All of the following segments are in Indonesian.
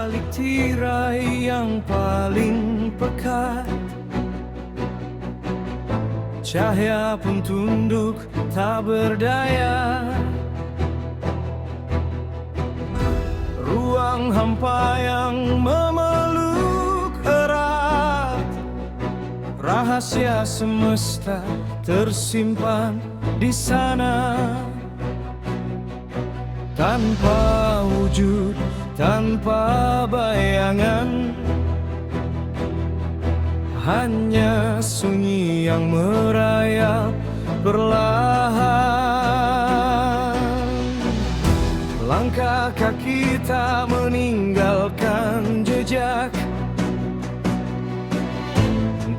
balik tirai yang paling pekat. Cahaya pun tunduk tak berdaya. Ruang hampa yang memeluk erat. Rahasia semesta tersimpan di sana. Tanpa wujud, tanpa bayangan, hanya sunyi yang merayap perlahan. Langkah kaki tak meninggalkan jejak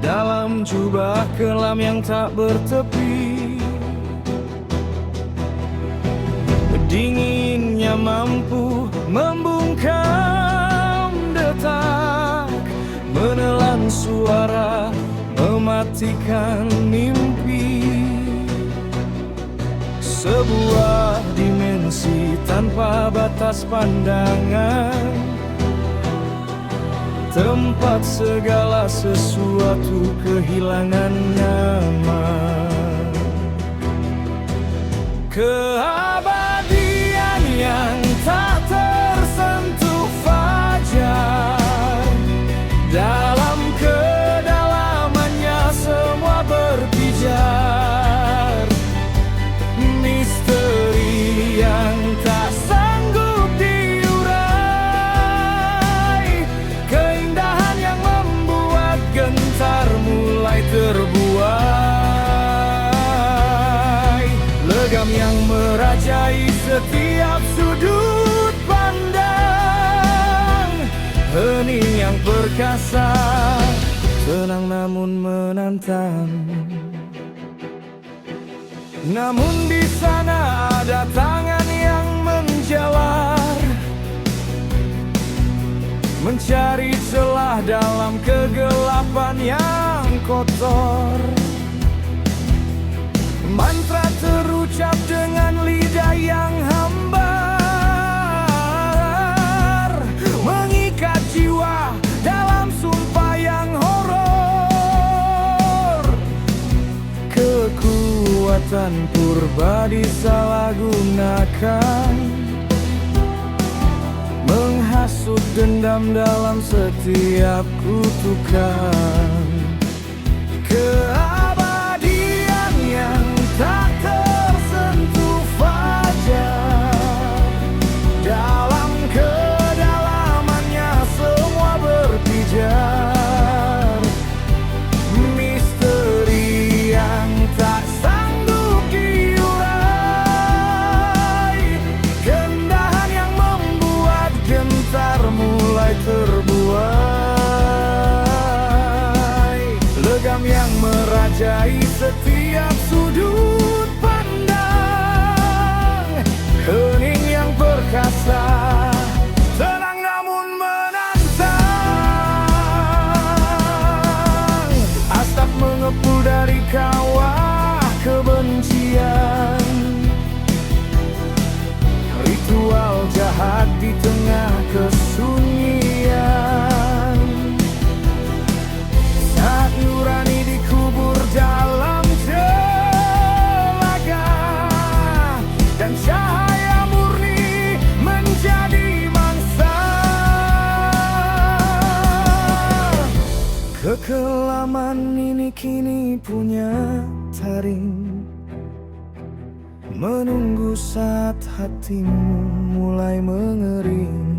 dalam jubah kelam yang tak bertepi. Dinginnya mampu membungkam detak, menelan suara, mematikan mimpi. Sebuah dimensi tanpa batas pandangan, tempat segala sesuatu kehilangan nama. Keabadian yang tak tersentuh fajar, dalam kedalamannya semua berpijar. Misteri yang tak sanggup diurai, keindahan yang membuat gentar mulai terbuai. Legam yang merajai setiap sudut pandang, hening yang perkasa, tenang namun menantang. Namun di sana ada tangan yang menjalar, mencari celah dalam kegelapan yang kotor. Mantra terucap dengan lidah yang hambar, mengikat jiwa dalam sumpah yang horor. Kekuatan purba disalahgunakan, menghasut dendam dalam setiap kutukan. Keabadian yang tak tersentuh fajar, dalam kedalamannya semua berpijar. Misteri yang tak sanggup diurai, keindahan yang membuat gentar mulai terbuai. Legam yang merajai setiap sudut pandang, hening yang perkasa, tenang namun menantang. Asap mengepul dari kawah kebencian, ritual jahat di tengah kesunyian. Saat nurani dikubur dalam jelaga, dan cahaya murni menjadi mangsa. Kekelaman ini kini punya taring, menunggu saat hatimu mulai mengering.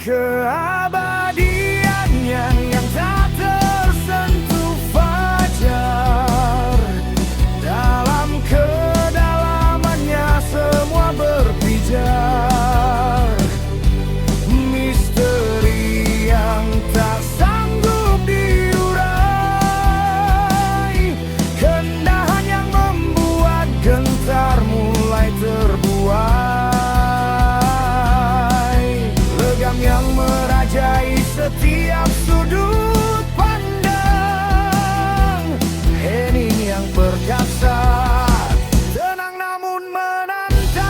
Keabadian yang tak tersentuh fajar, dalam kedalamannya semua berpijar. Misteri yang tak sanggup diurai, keindahan yang membuat gentar mulai terbuai. Legam yang merajai setiap sudut pandang, hening yang perkasa, tenang namun menantang.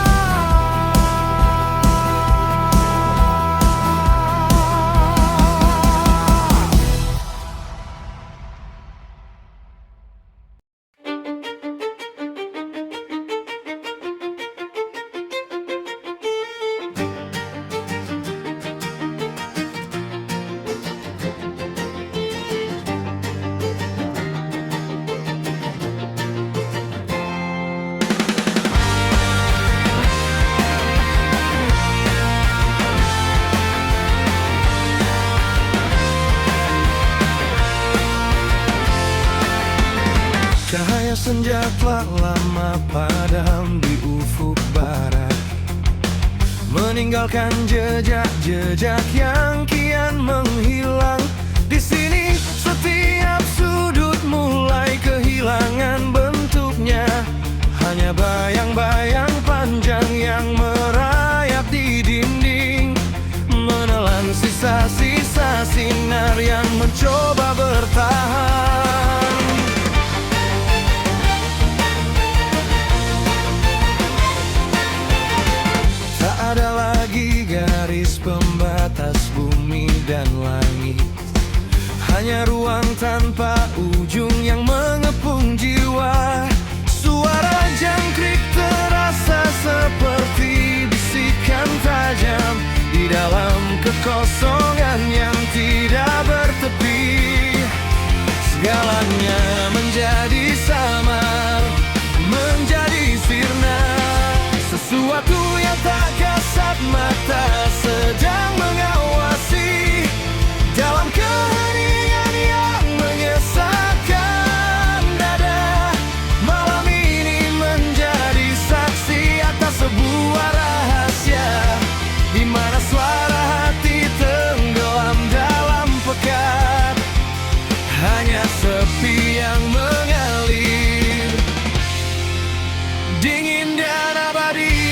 Cahaya senja telah lama padam di ufuk barat, meninggalkan jejak-jejak yang kian menghilang. Di sini setiap sudut mulai kehilangan bentuknya, hanya bayang-bayang panjang yang merayap di dinding, menelan sisa-sisa sinar yang mencoba bertahan. Tak ada lagi garis pembatas bumi dan langit, hanya ruang tanpa ujung yang mengepung jiwa. Suara jangkrik terasa seperti bisikan tajam di dalam kekosongan yang tidak bertepi. Segalanya menjadi samar, menjadi sirna. Sesuatu yang tak kasat mata sedang mengawasi dalam keheningan yang menyesakkan dada. Malam ini menjadi saksi atas sebuah rahasia, di mana suara hati tenggelam dalam pekat. Hanya sepi yang mengalir, dingin dan abadi.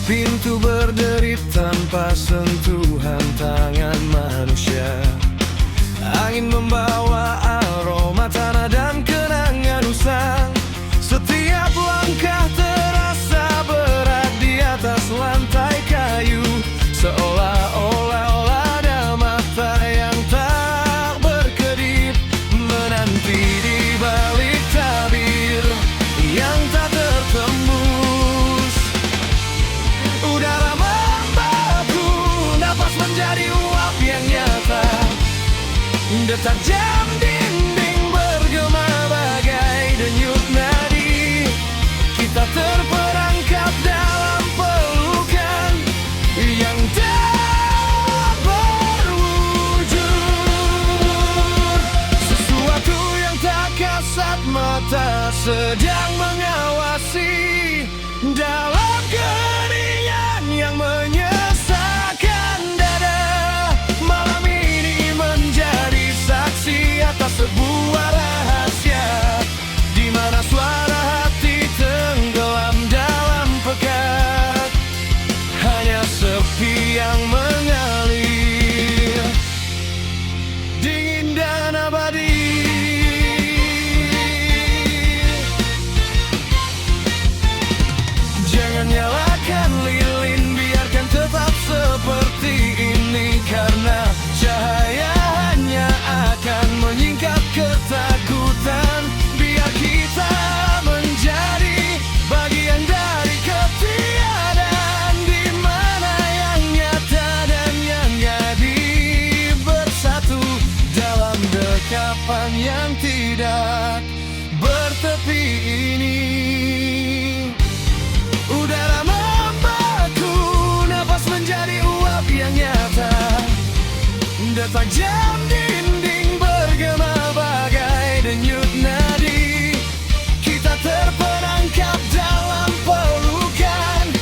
Pintu berderit tanpa sentuhan tangan manusia. Angin membawa aroma tanah dan kenangan usang. Setiap langkah terasa berat di atas lantai kayu, seolah-olah ada mata yang tak berkedip, menanti di balik tabir yang tak tertembus. Udara membaku, napas menjadi uap yang nyata. Detak jam dinding bergema bagai denyut nadi. Kita terperangkap dalam pelukan yang tak berwujud. Sesuatu yang tak kasat mata sedang mengawasi dalam keheningan yang menyesakkan dada. Malam ini menjadi saksi atas sebuah rahasia, di mana suara hati tenggelam dalam pekat. Hanya sepi yang mengalir, dingin dan abadi. Jangan nyalakan lilin, biarkan tetap seperti ini, karena cahaya hanya akan menyingkap ketakutan. Biar kita menjadi bagian dari ketiadaan, di mana yang nyata dan yang jadi bersatu dalam dekapan yang tidak bertepi ini. Udara membaku, napas menjadi uap yang nyata. Detak jam dinding bergema bagai denyut nadi. Kita terperangkap dalam pelukan,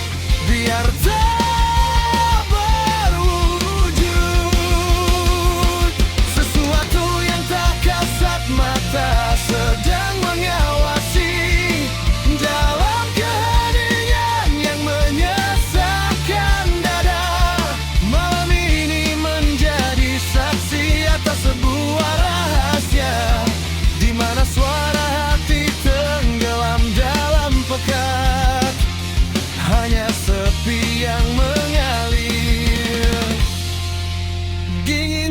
biar tak berwujud. Sesuatu yang tak kasat mata sedang mengawasi dalam keheningan yang menyesakkan dada. Malam ini menjadi saksi atas sebuah rahasia, di mana suara hati tenggelam dalam pekat. Hanya sepi yang mengalir, dingin